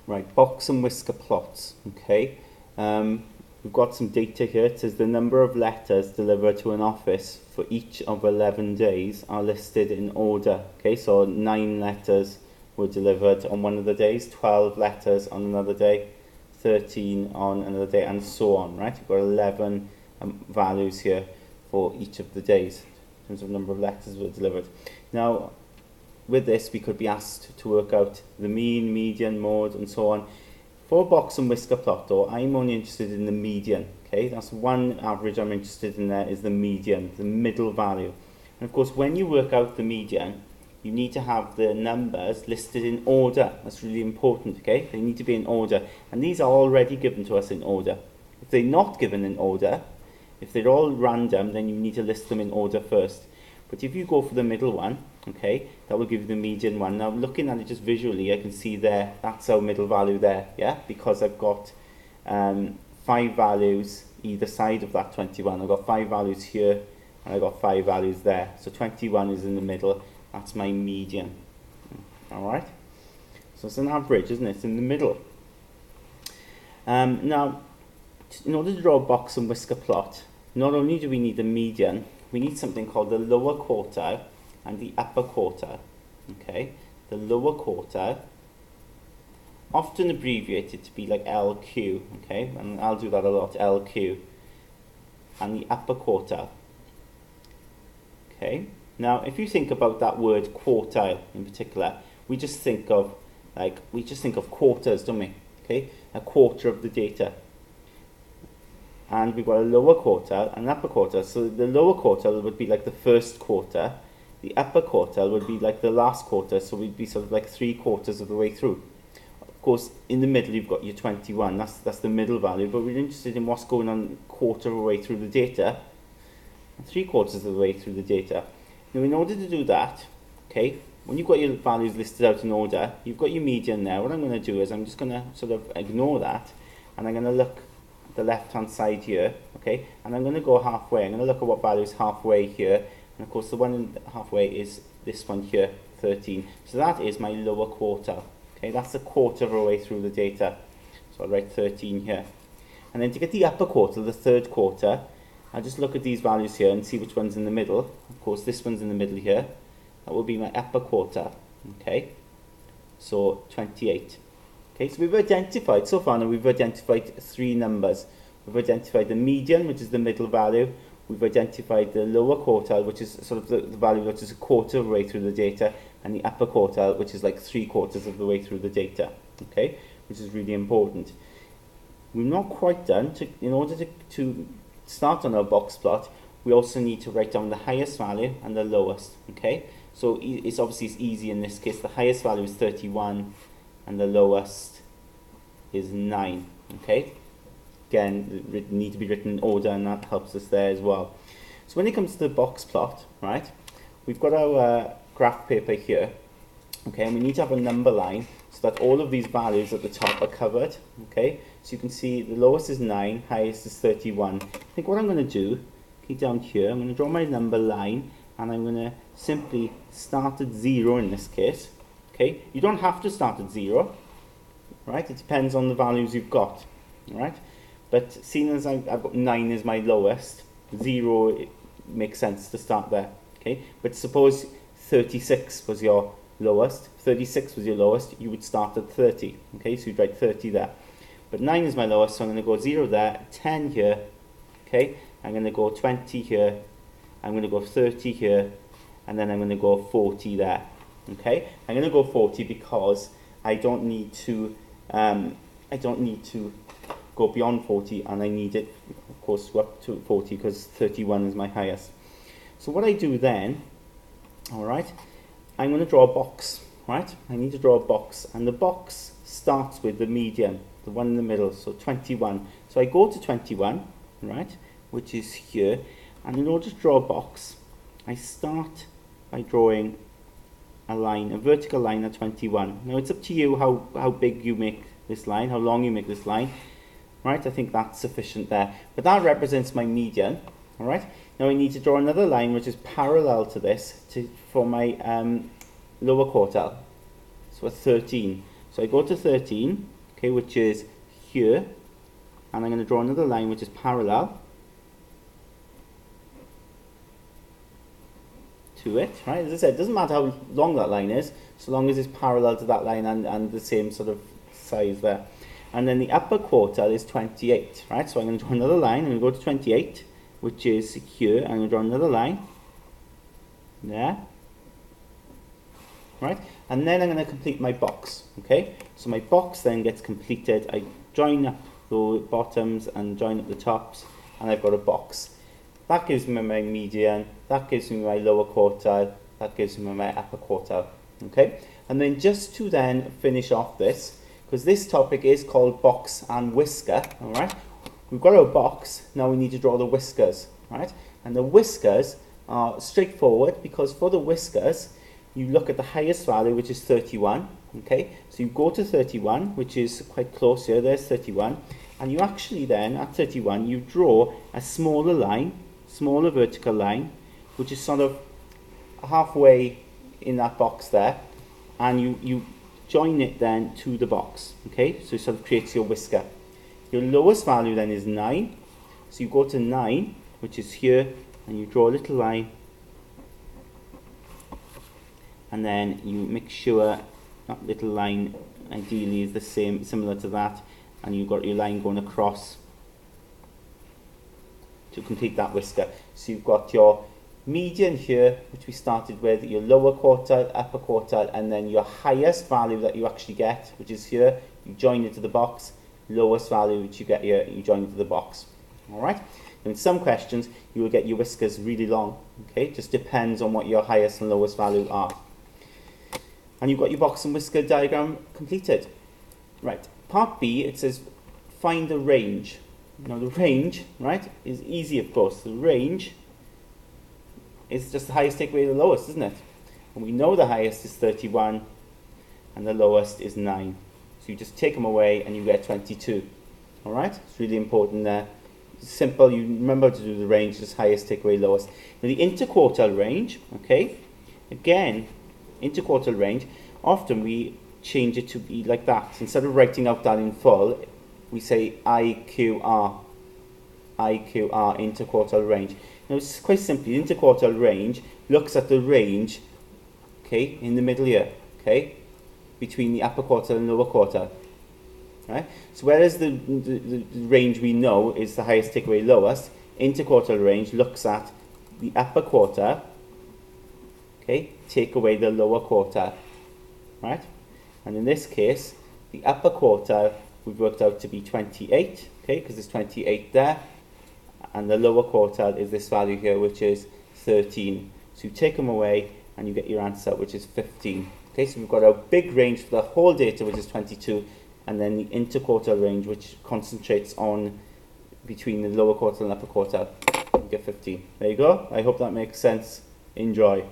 Right, box and whisker plots. Okay, we've got some data here. It says the number of letters delivered to an office for each of 11 days are listed in order. Okay, so 9 letters were delivered on one of the days, 12 letters on another day, 13 on another day, and so on. Right, we've got 11 values here for each of the days in terms of number of letters were delivered. Now, with this, we could be asked to work out the mean, median, mode, and so on. For a box and whisker plot, though, I'm only interested in the median. Okay, that's one average I'm interested in. There is the median, the middle value. And of course, when you work out the median, you need to have the numbers listed in order. That's really important. Okay, they need to be in order, and these are already given to us in order. If they're not given in order, if they're all random, then you need to list them in order first. But if you go for the middle one, okay, that will give you the median one. Now, looking at it just visually, I can see there, that's our middle value there, yeah? Because I've got 5 values either side of that 21. I've got 5 values here, and I've got 5 values there. So 21 is in the middle. That's my median. All right? So it's an average, isn't it? It's in the middle. Now, in order to draw a box and whisker plot, not only do we need the median, we need something called the lower quartile and the upper quartile. Okay, the lower quartile, often abbreviated to be like LQ. Okay, and I'll do that a lot, LQ, and the upper quartile. Okay, now if you think about that word quartile in particular, we just think of quarters, don't we? Okay, a quarter of the data. And we've got a lower quartile and an upper quartile. So the lower quartile would be like the first quarter. The upper quartile would be like the last quarter. So we'd be sort of like 3/4 of the way through. Of course, in the middle you've got your 21. That's the middle value. But we're interested in what's going on quarter of the way through the data, and 3/4 of the way through the data. Now, in order to do that, okay, when you've got your values listed out in order, you've got your median there. What I'm going to do is I'm just going to sort of ignore that, and I'm going to look the left hand side here, okay, and I'm going to go halfway. I'm going to look at what value is halfway here, and of course the one halfway is this one here, 13. So that is my lower quarter. Okay, that's a quarter of the way through the data. So I'll write 13 here. And then to get the upper quarter, the third quarter, I'll just look at these values here and see which one's in the middle. Of course, this one's in the middle here. That will be my upper quarter. Okay, so 28. Okay, so we've identified, so far now we've identified 3 numbers. We've identified the median, which is the middle value. We've identified the lower quartile, which is sort of the value which is a quarter of the way through the data, and the upper quartile, which is like 3/4 of the way through the data. Okay, which is really important. We're not quite done. In order to start on our box plot, we also need to write down the highest value and the lowest. Okay, so it's easy in this case. The highest value is 31. And the lowest is 9. Okay, again, need to be written in order, and that helps us there as well. So when it comes to the box plot, right, we've got our graph paper here. Okay, and we need to have a number line so that all of these values at the top are covered. Okay, so you can see the lowest is 9, highest is 31. I think what I'm going to do, okay, down here, I'm going to draw my number line, and I'm going to simply start at 0 in this case. Okay, you don't have to start at 0, right? It depends on the values you've got, right? But seeing as I've got 9 as my lowest, 0 it makes sense to start there. Okay, but suppose 36 was your lowest, 36 was your lowest, you would start at 30. Okay, so you'd write 30 there. But 9 is my lowest, so I'm going to go 0 there, 10 here. Okay, I'm going to go 20 here, I'm going to go 30 here, and then I'm going to go 40 there. Okay, I'm going to go 40 because I don't need to go beyond 40, and I need it, of course, to up to 40 because 31 is my highest. So what I do then, all right, I'm going to draw a box, right? I need to draw a box, and the box starts with the median, the one in the middle, so 21. So I go to 21, right, which is here, and in order to draw a box, I start by drawing a line, a vertical line at 21. Now it's up to you how big you make this line, how long you make this line, right? I think that's sufficient there. But that represents my median, all right? Now I need to draw another line which is parallel to this for my lower quartile, so a 13. So I go to 13, okay, which is here, and I'm going to draw another line which is parallel to it, right? As I said, it doesn't matter how long that line is, so long as it's parallel to that line and the same sort of size there. And then the upper quartile is 28, right? So I'm going to draw another line. I'm going to go to 28, which is here. I'm going to draw another line there, right? And then I'm going to complete my box, okay? So my box then gets completed. I join up the bottoms and join up the tops, and I've got a box. That gives me my median, that gives me my lower quartile, that gives me my upper quartile, okay? And then just to then finish off this, because this topic is called box and whisker, all right? We've got our box, now we need to draw the whiskers, right? And the whiskers are straightforward, because for the whiskers, you look at the highest value, which is 31, okay? So you go to 31, which is quite close here, there's 31, and you actually then, at 31, you draw a smaller line, smaller vertical line, which is sort of halfway in that box there, and you join it then to the box, okay? So it sort of creates your whisker. Your lowest value then is 9, so you go to 9, which is here, and you draw a little line, and then you make sure that little line ideally is the same, similar to that, and you've got your line going across to complete that whisker. So you've got your median here, which we started with, your lower quartile, upper quartile, and then your highest value that you actually get, which is here, you join it to the box, lowest value which you get here, you join it to the box. Alright? In some questions, you will get your whiskers really long, okay? It just depends on what your highest and lowest values are. And you've got your box and whisker diagram completed. Right, part B, it says find the range. Now the range, right, is easy of course. The range is just the highest take away the lowest, isn't it? And we know the highest is 31 and the lowest is 9. So you just take them away and you get 22. Alright, it's really important there. It's simple, you remember to do the range, just highest take away lowest. Now the interquartile range, okay, again, interquartile range, often we change it to be like that. So instead of writing out that in full, we say IQR, interquartile range. Now it's quite simply, the interquartile range looks at the range, okay, in the middle here, okay, between the upper quartile and lower quartile, right? So whereas the range we know is the highest takeaway lowest, interquartile range looks at the upper quartile, okay, take away the lower quartile, right? And in this case, the upper quartile we've worked out to be 28, okay, because there's 28 there, and the lower quartile is this value here, which is 13. So you take them away, and you get your answer, which is 15. Okay, so we've got our big range for the whole data, which is 22, and then the interquartile range, which concentrates on between the lower quartile and upper quartile. You get 15. There you go. I hope that makes sense. Enjoy.